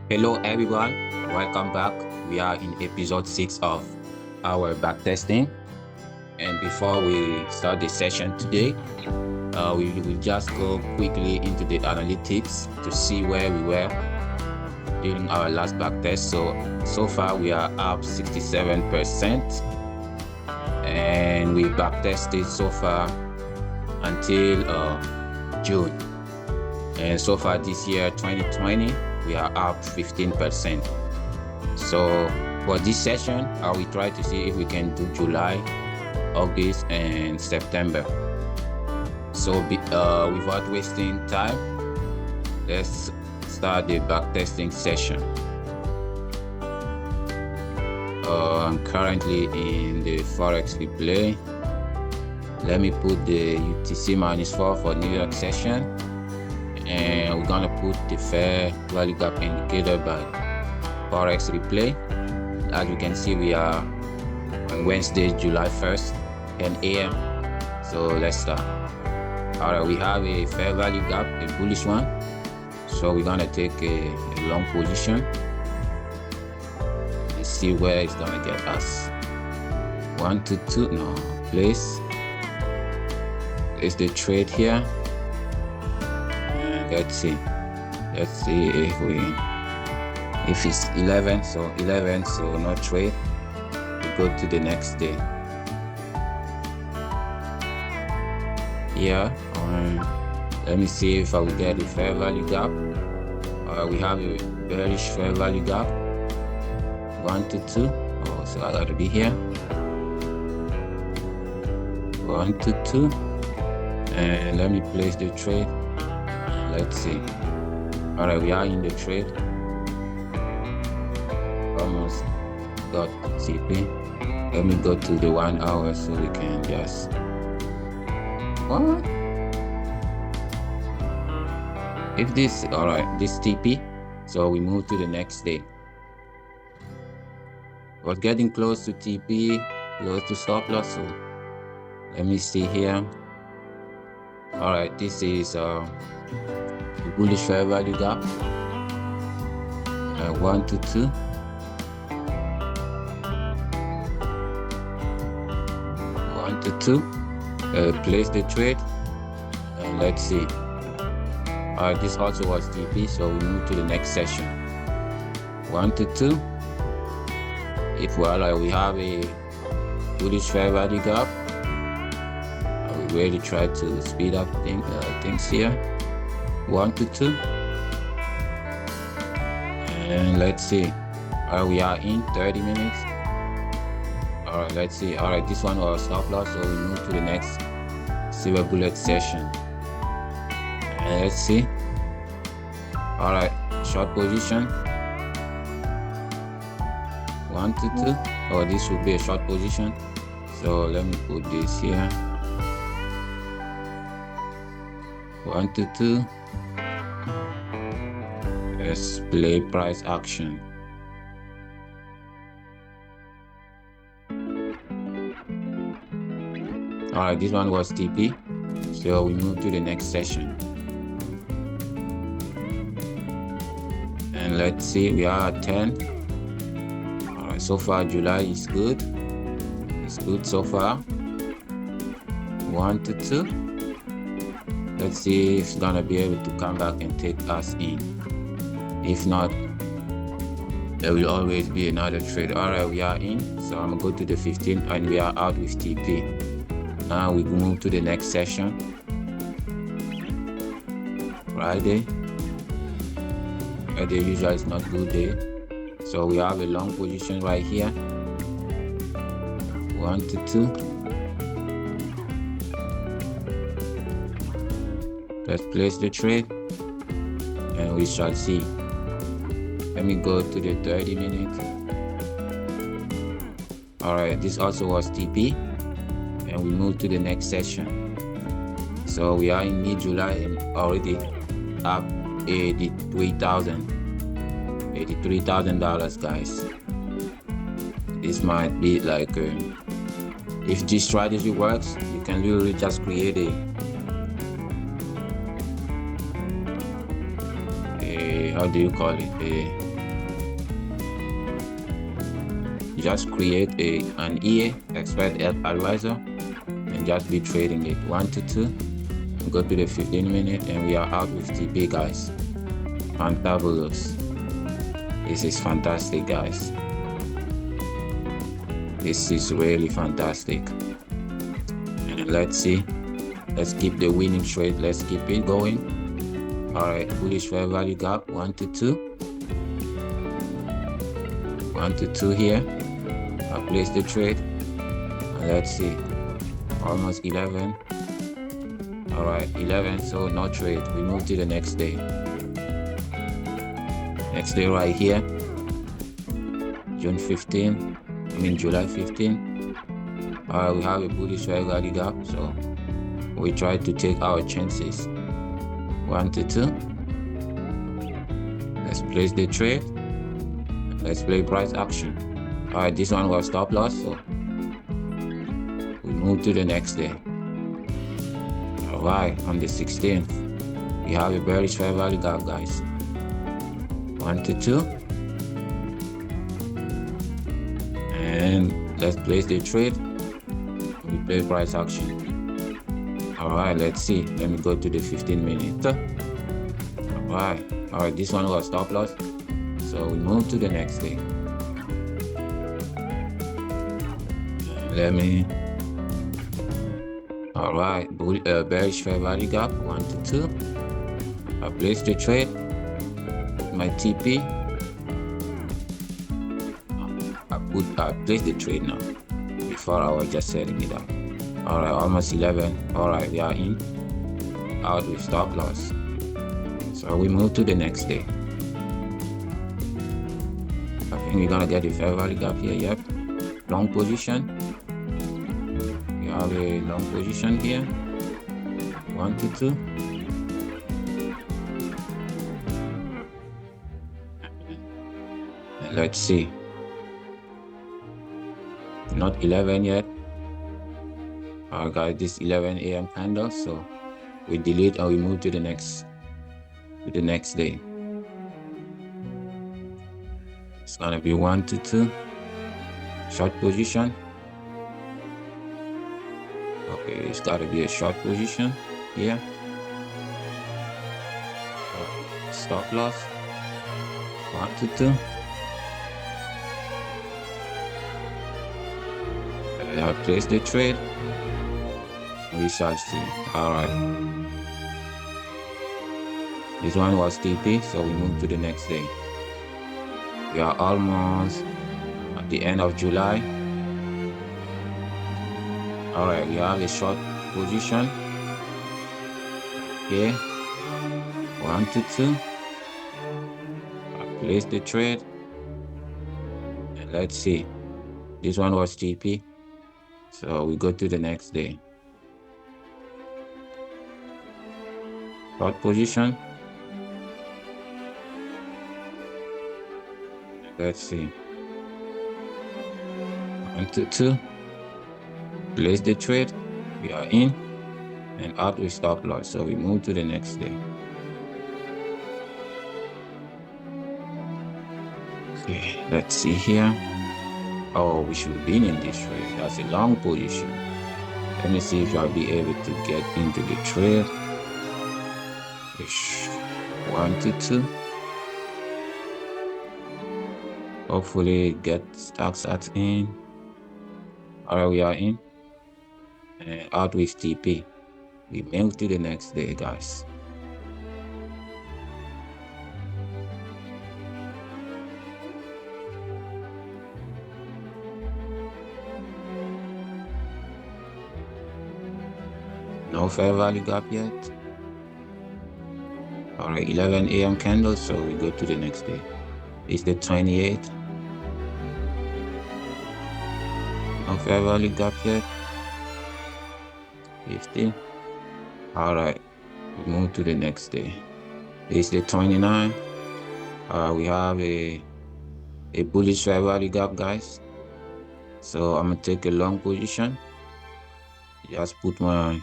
Hello everyone, welcome back. We are in episode 6 of our backtesting. And before we start the session today, we will just go quickly into the analytics to see where we were during our last backtest. So far we are up 67%, and we backtested so far until June. And so far this year, 2020, we are up 15%. So for this session, I will try to see if we can do July, August, and September. So without wasting time, let's start the backtesting session. I'm currently in the forex replay. Let me put the UTC -4 for New York session, and we're gonna put the fair value gap indicator by forex replay. As you can see, we are on Wednesday, July 1st, 10 a.m. So let's start. All right, we have a fair value gap, a bullish one. So we're gonna take a long position and see where it's gonna get us. 1 to 2, no, place is the trade here. Let's see if it's 11, so 11, so no trade. We go to the next day. Here, let me see if I will get a fair value gap. We have a bearish fair value gap, 1 to 2. Oh, so I gotta be here. 1 to 2, and let me place the trade. Let's see. All right, we are in the trade. Almost got TP. Let me go to the 1 hour so we can just. What? If this, all right, this TP. So we move to the next day. We're getting close to TP, close to stop loss. So let me see here. All right, this is the bullish fair value gap, 1 to 2. Place the trade, and let's see. All right, this also was TP, so we move to the next session. 1 to 2. If we have a bullish fair value gap, we really try to speed up things here. 1 to 2, and let's see. We are in 30 minutes. All right, let's see. All right, this one was stop loss, so we move to the next Silver Bullet session. And let's see. All right, short position, 1 to 2. Oh, this should be a short position. So let me put this here. 1 to 2. Let's play price action. All right, this one was TP, so we move to the next session. And let's see, we are at 10. All right, so far July is good. It's good so far. 1 to 2. Let's see if it's gonna be able to come back and take us in. If not, there will always be another trade. All right, we are in, so I'm gonna go to the 15, and we are out with TP. Now we move to the next session. Friday usually is not good day, so we have a long position right here. 1 to 2. Let's place the trade, and we shall see. Let me go to the 30 minutes. All right, this also was TP, and we move to the next session. So we are in mid-July and already up $83,000, guys. This might be like, if this strategy works, you can literally just create a how do you call it, just create an EA, expert advisor, and just be trading it 1 to 2. Go to the 15-minute, and we are out with TP, guys. Fantabulous. This is fantastic, guys. This is really fantastic. And let's see. Let's keep the winning trade. Let's keep it going. All right, bullish fair value gap 1 to 2. 1 to 2 here. I place the trade. And let's see. Almost 11. All right, 11. So no trade. We move to the next day. Next day right here. July 15. All right, we have a bullish fair value gap. So we try to take our chances. 1 to 2. Let's place the trade. Let's play price action. All right, this one was stop loss, so we move to the next day. All right, on the 16th, we have a bearish fair value gap, guys. 1 to 2. And let's place the trade. We play price action. All right, let's see. Let me go to the 15-minute. All right, this one was stop loss, so we move to the next day. All right, bearish fair value gap 1 to 2. I place the trade. My TP. I place the trade now. Before I was just setting it up. All right, almost 11. All right, we are in. Out with stop loss. So we move to the next day. I think we're gonna get a fair value gap here. Yep. Long position. We have a long position here. 1 to 2. And let's see. Not 11 yet. Alright, guys, this 11 a.m. candle, so we delete and we move to the next day. It's gonna be 1 to 2. Short position. Okay, it's gotta be a short position here. Stop loss. 1 to 2. I place the trade. We shall see. All right. This one was TP, so we move to the next day. We are almost at the end of July. All right, we have a short position here. 1 to 2. I place the trade. And let's see. This one was TP. So we go to the next day. Short position. Let's see. 1 to 2. Place the trade. We are in and out with stop loss. So we move to the next day. Okay, let's see here. Oh, we should be in this trade. That's a long position. Let me see if I'll be able to get into the trade. 1 to 2. Hopefully get stocks at in. Alright, we are in. And out with TP. We move to the next day, guys. No fair value gap yet. Alright, 11 a.m. candle, so we go to the next day. It's the 28th. No fair value gap yet. 50. Alright, we move to the next day. It's the 29th. We have a bullish fair value gap, guys. So I'm gonna take a long position. Just put my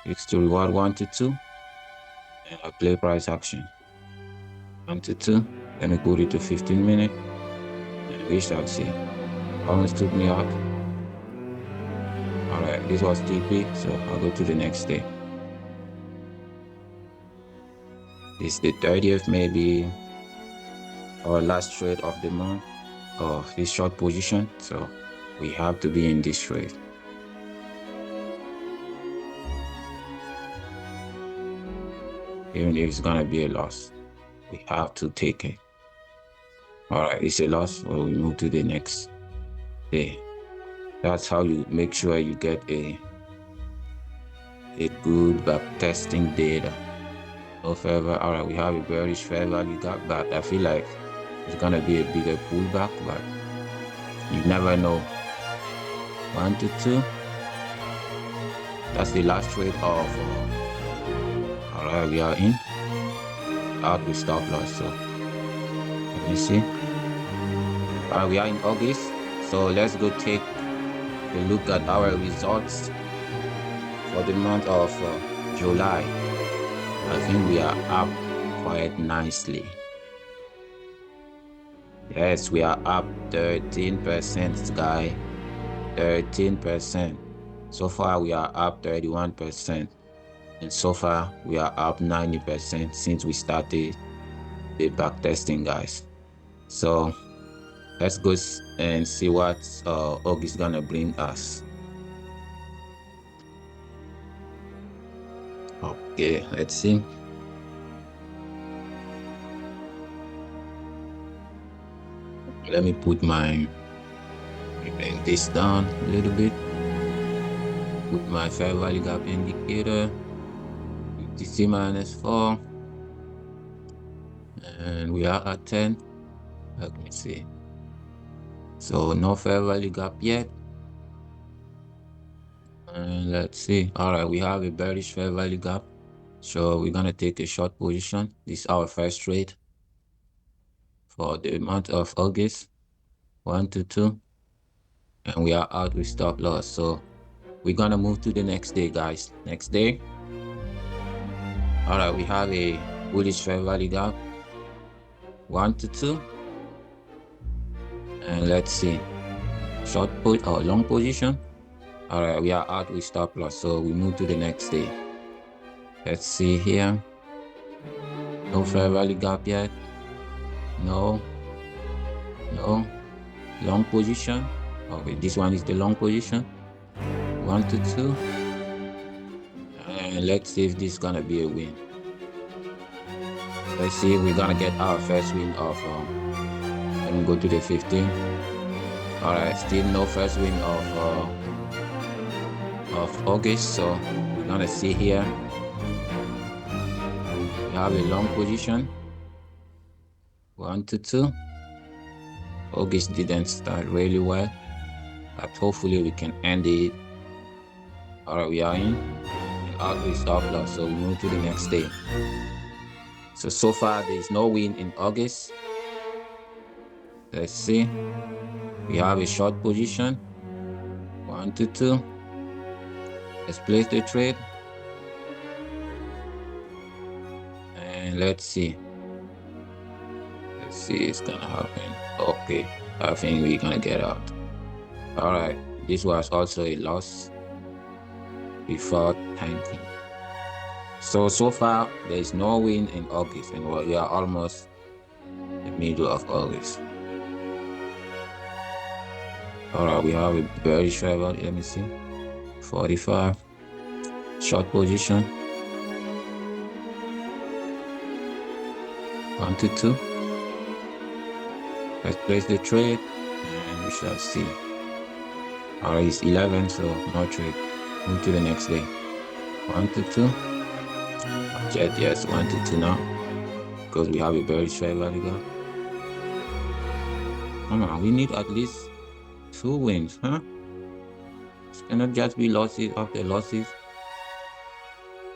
fixed to reward 1 to 2. And I play price action. 1 to 2. Let me put it to 15 minutes. We shall see. Almost took me out. All right, this was TP, so I'll go to the next day. This is the 30th, maybe, or last trade of the month of this short position, so we have to be in this trade. Even if it's gonna be a loss, we have to take it. All right, it's a loss, so we move to the next day. That's how you make sure you get a good backtesting data. No favor. All right, we have a bearish fair value gap, but I feel like it's gonna be a bigger pullback, but you never know. 1 to 2. That's the last trade of. All right, we are in. Out with stop loss. So let me see. All right, we are in August. So let's go take a look at our results for the month of July. I think we are up quite nicely. Yes, we are up 13%, guy. 13%. So far, we are up 31%. And so far, we are up 90% since we started the backtesting, guys. So let's go and see what August is gonna bring us. Okay, let's see. Let me put bring this down a little bit. Put my fair value gap indicator, UTC -4, and we are at 10. Let me see. So no fair value gap yet. And let's see. All right, we have a bearish fair value gap. So we're gonna take a short position. This is our first trade for the month of August. 1 to 2. And we are out with stop loss. So we're gonna move to the next day, guys. Next day. All right, we have a bullish fair value gap. 1 to 2. And let's see. Short put or long position. All right, we are out with stop loss. So we move to the next day. Let's see here. No fair value gap yet. No. Long position. Okay, this one is the long position. 1 to 2. And let's see if this is gonna be a win. Let's see if we're gonna get our first win of let me go to the 15. All right, still no first win of August, so we're gonna see here. We have a long position. 1 to 2. August didn't start really well, but hopefully we can end it. All right, we are in. Out with stop loss, so we move to the next day. So far there is no win in August. Let's see. We have a short position. 1 to 2. Let's place the trade. And let's see. Let's see it's gonna happen. Okay, I think we're gonna get out. All right, this was also a loss before tanking. So far there is no win in August, and we are almost the middle of August. All right, we have a very short. Let me see. 45. Short position. 1 to 2. Let's place the trade, and we shall see. All right, it's 11, so no trade. Move to the next day. 1 to 2. Jet, yes, 1 to 2 now, because we have a very short value gap. Come on, we need at least 2 wins, huh? It cannot just be losses after losses.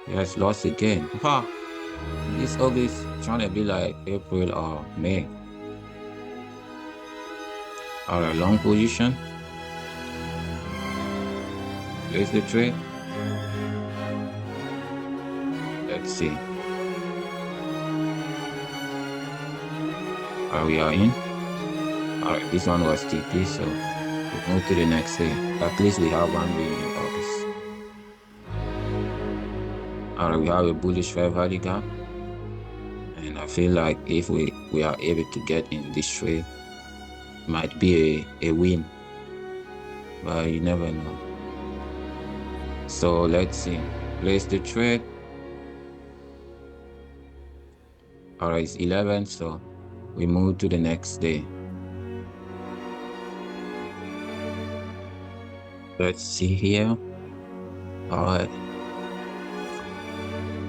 Yes, lost again. Ha! This August trying to be like April or May. All right, long position. Place the trade. Let's see. We are in. All right, this one was TP, so we move to the next day. At least we have one win in August. All right, we have a bullish fair value gap, and I feel like if we are able to get in this trade, might be a win, but you never know. So let's see. Place the trade. All right, it's 11, so we move to the next day. Let's see here. All right.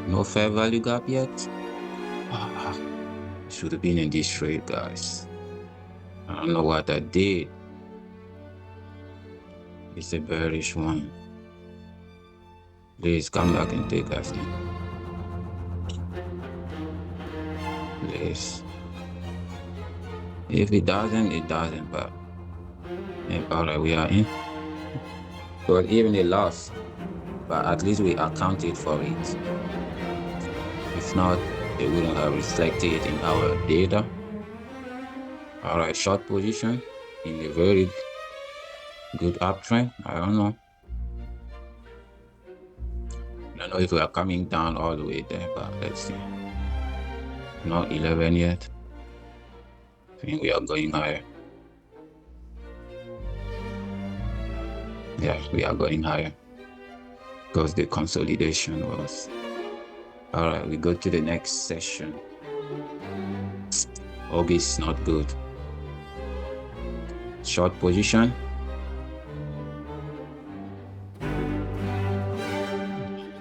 No fair value gap yet. Should have been in this trade, guys. I don't know what I did. It's a bearish one. Please come back and take us in. Please. If it doesn't, it doesn't, but all right, we are in. So even a loss, but at least we accounted for it. If not, it wouldn't have reflected in our data. All right, short position in a very good uptrend. I don't know. I don't know if we are coming down all the way there, but let's see. Not 11 yet. I think we are going higher. Yeah, we are going higher because the consolidation was. All right, we go to the next session. August not good. Short position.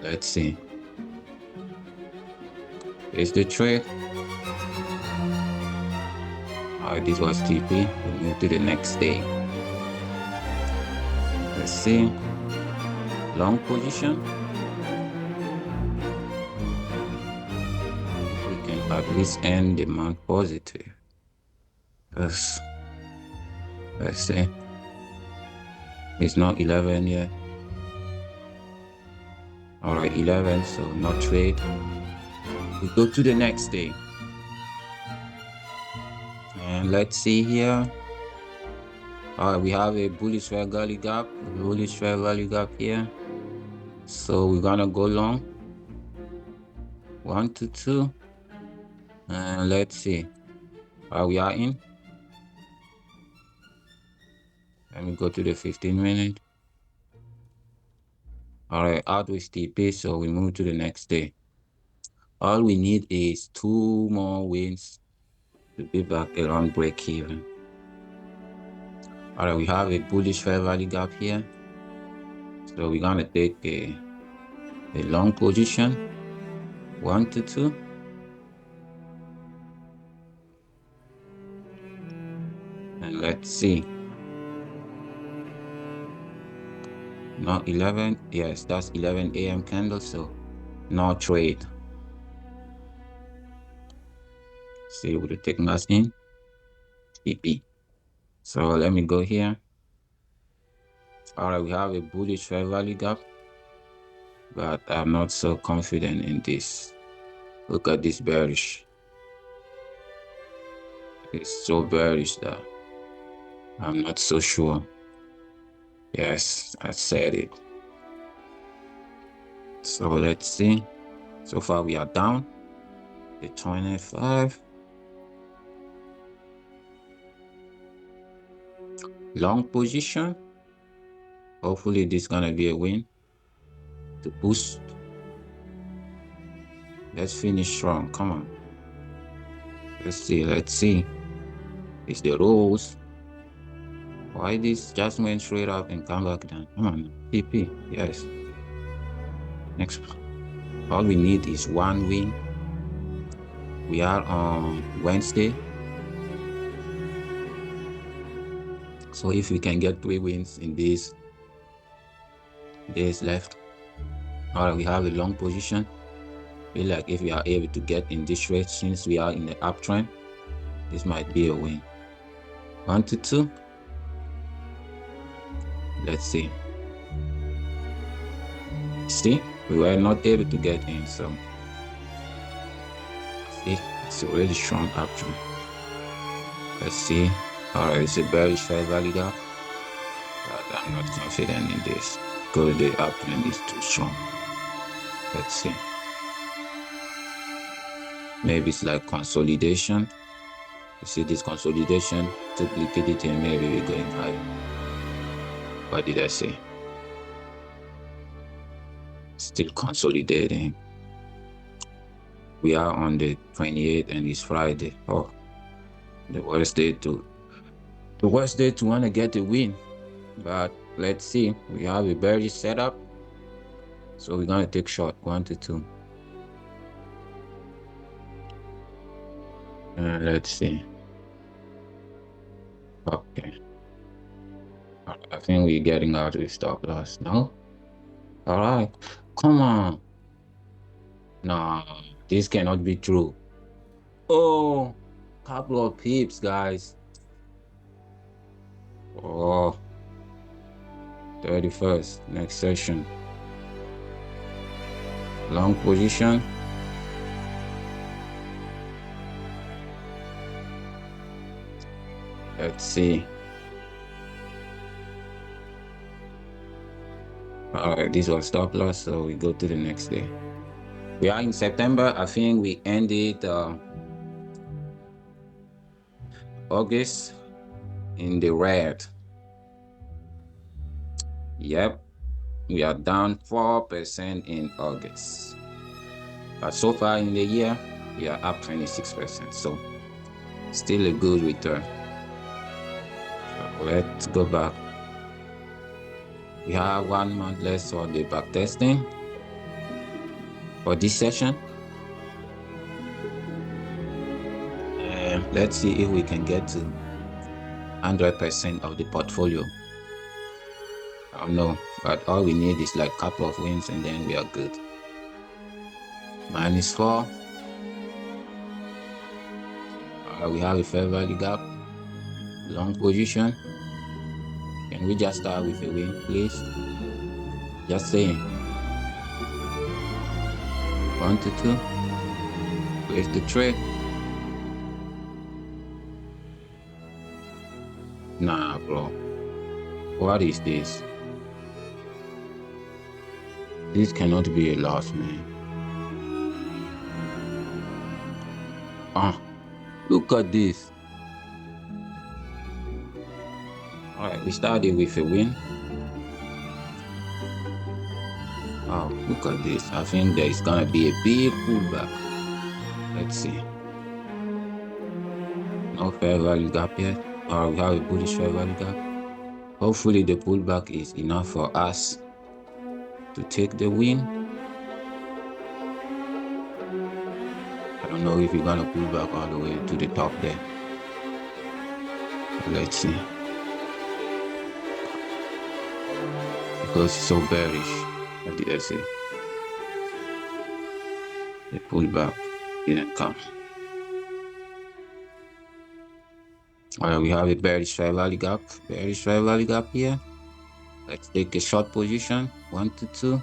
Let's see. Is the trade. All right, this was TP. We move to the next day. Let's see. Long position. We can at least end the month positive. Let's see. It's not 11 yet. All right, 11, so not trade. We go to the next day. And let's see here. All right, we have a bullish fair value gap, here. So we're gonna go long. 1 to 2. And let's see. We are in. Let me go to the 15-minute. All right, out with TP, so we move to the next day. All we need is 2 more wins to be back around break even. All right, we have a bullish fair value gap here. So we're gonna take a long position, 1 to 2. And let's see. Not 11. Yes, that's 11 a.m. candle, so no trade. See, would it take us in? TP. So let me go here. All right, we have a bullish fair value gap, but I'm not so confident in this. Look at this bearish. It's so bearish that I'm not so sure. Yes, I said it. So let's see. So far we are down the 25. Long position. Hopefully this is gonna be a win to boost. Let's finish strong. Come on. Let's see. It's the rules. Why this just went straight up and come back down? Come on, TP. Yes. Next. All we need is 1 win. We are on Wednesday. So if we can get 3 wins in these days left. All right, we have a long position. Feel like if we are able to get in this trade, since we are in the uptrend, this might be a win. 1 to 2. Let's see. See, we were not able to get in, so see, it's a really strong uptrend. Let's see. Alright, it's a bearish fair value gap, but I'm not confident in this because the uptrend is too strong. Let's see. Maybe it's like consolidation. You see this consolidation took liquidity and maybe we're going higher. What did I say? Still consolidating. We are on the 28th and it's Friday. Oh, the worst day to want to get a win. But let's see. We have a bearish setup. So we're gonna take short 1 to 2. Let's see. Okay. I think we're getting out of the stop loss. No? Alright. Come on. No, this cannot be true. Oh, couple of pips, guys. Oh, 31st, next session. Long position. Let's see. Alright, this was stop loss, so we go to the next day. We are in September. I think we ended August in the red. Yep, we are down 4% in August. But so far in the year, we are up 26%. So still a good return. So let's go back. We have 1 month left for the backtesting for this session. Let's see if we can get to 100% of the portfolio. I don't know, but all we need is like a couple of wins and then we are good. -4. We have a fair value gap. Long position. Can we just start with a win, please? Just saying. 1 to 2. Where's the trade? Nah, bro. What is this? This cannot be a loss, man. Look at this. Alright, we started with a win. Wow, look at this. I think there is gonna be a big pullback. Let's see. No fair value gap yet. Or we have a bullish fair value gap. Hopefully the pullback is enough for us to take the win. I don't know if we're gonna pull back all the way to the top there. Let's see. Because it's so bearish. What did I say? The pullback didn't come. Alright, we have a bearish fair value gap. Bearish fair value gap here. Let's take a short position. 1 to 2.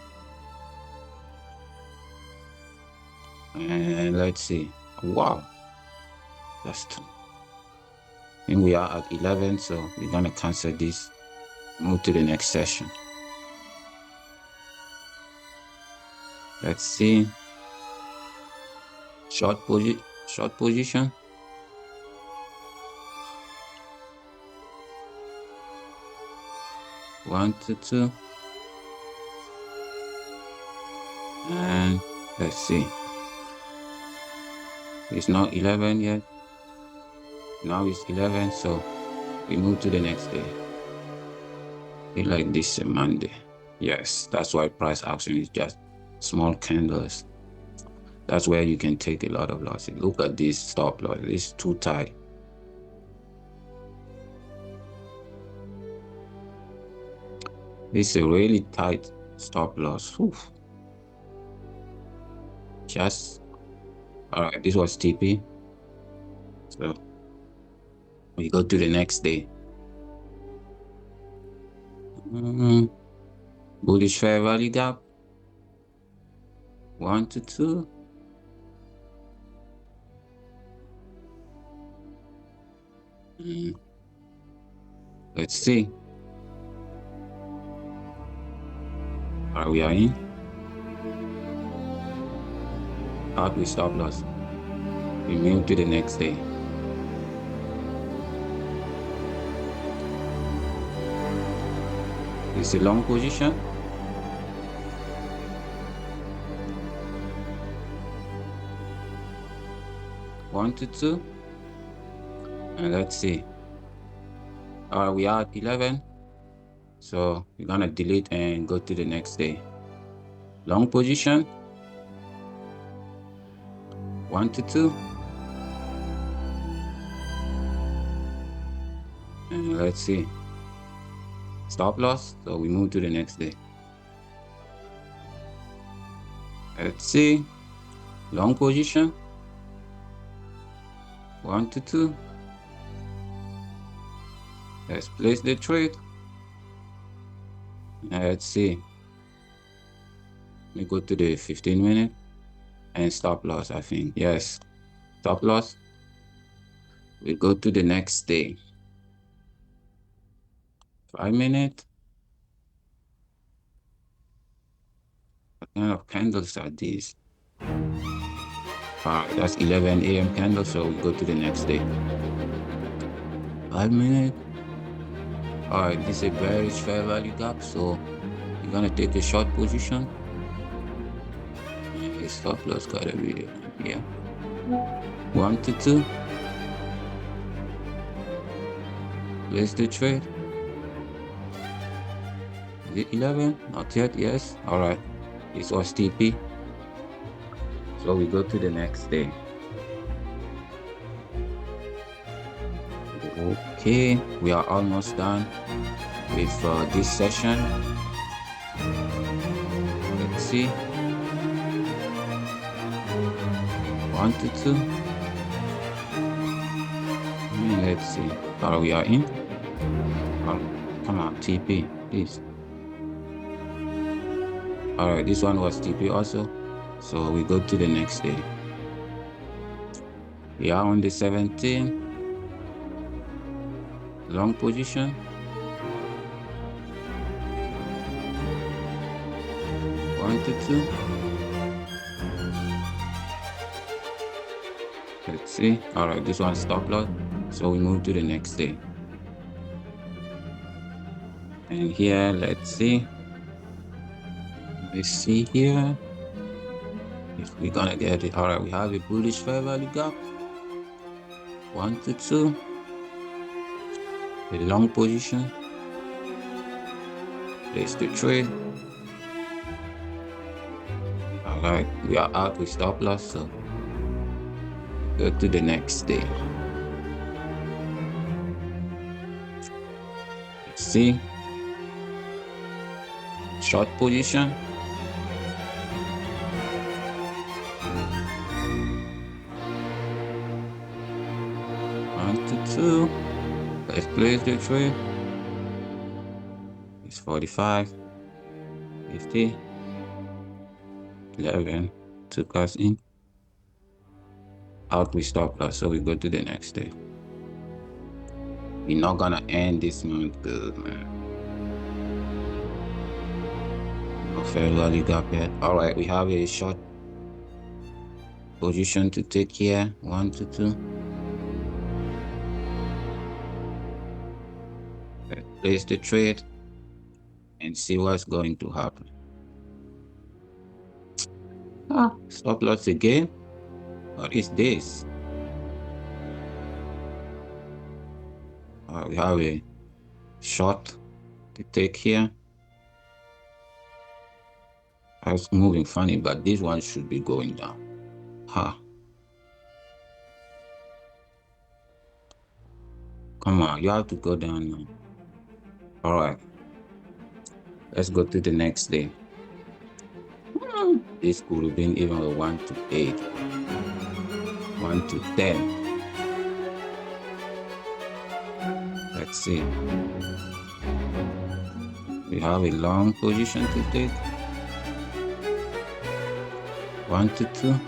And let's see. Wow. That's 2. And we are at 11, so we're gonna cancel this. Move to the next session. Let's see. Short position. One to 2. And let's see. It's not 11 yet. Now it's 11, so we move to the next day. Feel like this is a Monday. Yes, that's why price action is just small candles. That's where you can take a lot of losses. Look at this stop loss. It's too tight. This is a really tight stop loss. Oof. Just alright, this was TP. So we go to the next day. Bullish fair value gap. 1 to 2. Let's see. All right, we are in. Out with stop loss. We move to the next day. It's a long position. One to two. And let's see. We are at 11. So we're gonna delete and go to the next day. Long position. 1 to 2. And let's see. Stop loss. So we move to the next day. Let's see. Long position. 1 to 2. Let's place the trade. Let's see. Let me go to the 15-minute and stop loss, I think. Yes. Stop loss. We go to the next day. 5-minute. What kind of candles are these? That's 11 a.m. candle, so we go to the next day. 5-minute. All right, this is a bearish fair value gap, so you're gonna take a short position. Okay, stop loss gotta be here. 1 to 2. Place the trade. Is it 11? Not yet. Yes. All right. This was TP. So we go to the next day. Okay, we are almost done with this session. Let's see. 1 to 2. Let's see. We are in. Come on, TP, please. All right, this one was TP also. So we go to the next day. We are on the 17th. Long position. 1 to 2. Let's see. All right, this one stop loss. So we move to the next day. And here, let's see. Let's see here. If we're gonna get it. All right, we have a bullish fair value gap. 1 to 2. A long position. Place the trade. All right, we are out with stop loss, so go to the next day. Let's see. Short position. 1 to 2. Let's place the trade. It's 45, 50, 11. Took us in. Out with stop loss, so we go to the next day. We're not gonna end this month good, man. No fair value gap yet. All right, we have a short position to take here. 1 to 2. Let's place the trade and see what's going to happen. Stop loss again. What is this? We have a short to take here. I was moving funny, but this one should be going down. Come on, you have to go down now. All right, let's go to the next day. This could have been even a 1 to 8, 1 to 10. Let's see. We have a long position to take. 1 to 2.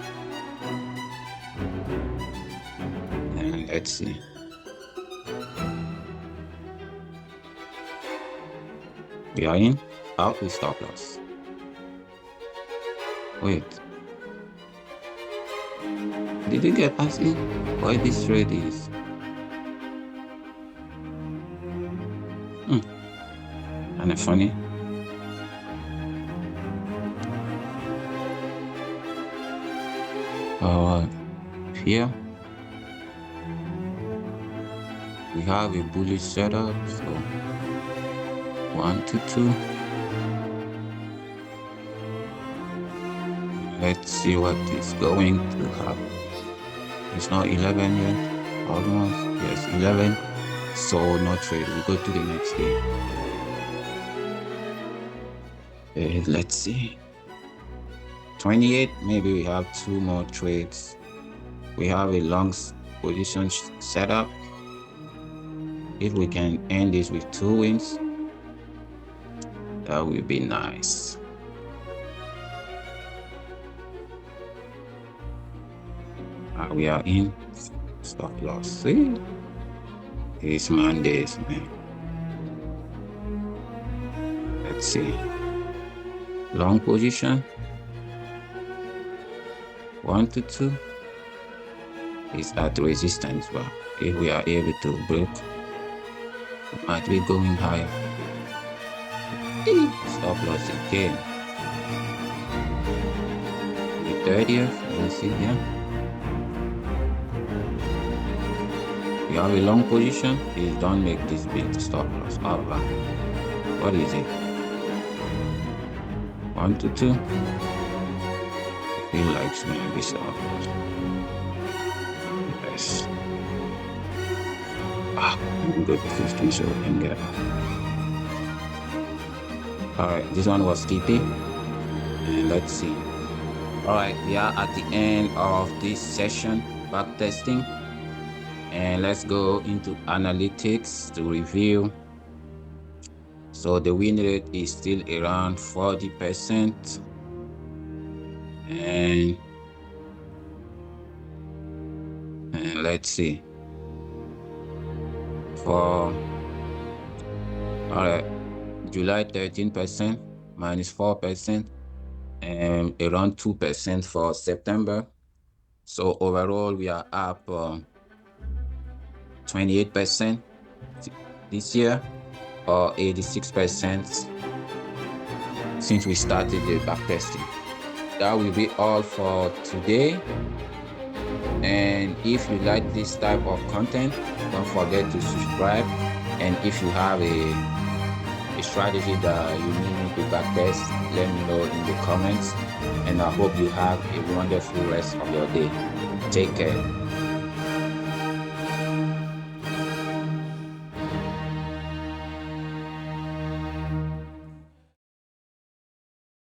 And let's see. We are in, out with stop loss. Wait. Did you get us in? Why this trade is? Kinda funny. Here we have a bullish setup, so 1 to 2. Let's see what is going to happen. It's not 11 yet, almost. Yes, 11. So no trade. We go to the next day. Let's see. 28. Maybe we have 2 more trades. We have a long position setup. If we can end this with 2 wins, that will be nice. We are in stop loss. See, it's Mondays, man. Let's see. Long position 1 to 2 is at resistance, but if we are able to break, it might be going higher. Stop loss again. The 30th, let's see here. You have a long position, please don't make this big stop loss. What is it? 1 to 2. I feel like it's going to be stop loss. Yes. Let me go to 15 so we can get out. Alright, this one was TP. And let's see. Alright, we are at the end of this session, backtesting. And let's go into analytics to review. So the win rate is still around 40%. And let's see. For July 13%, minus 4%, and around 2% for September. So overall, we are up 28% this year, or 86% since we started the backtesting. That will be all for today. And if you like this type of content, don't forget to subscribe. And if you have a strategy that you need me to backtest, let me know in the comments. And I hope you have a wonderful rest of your day. Take care.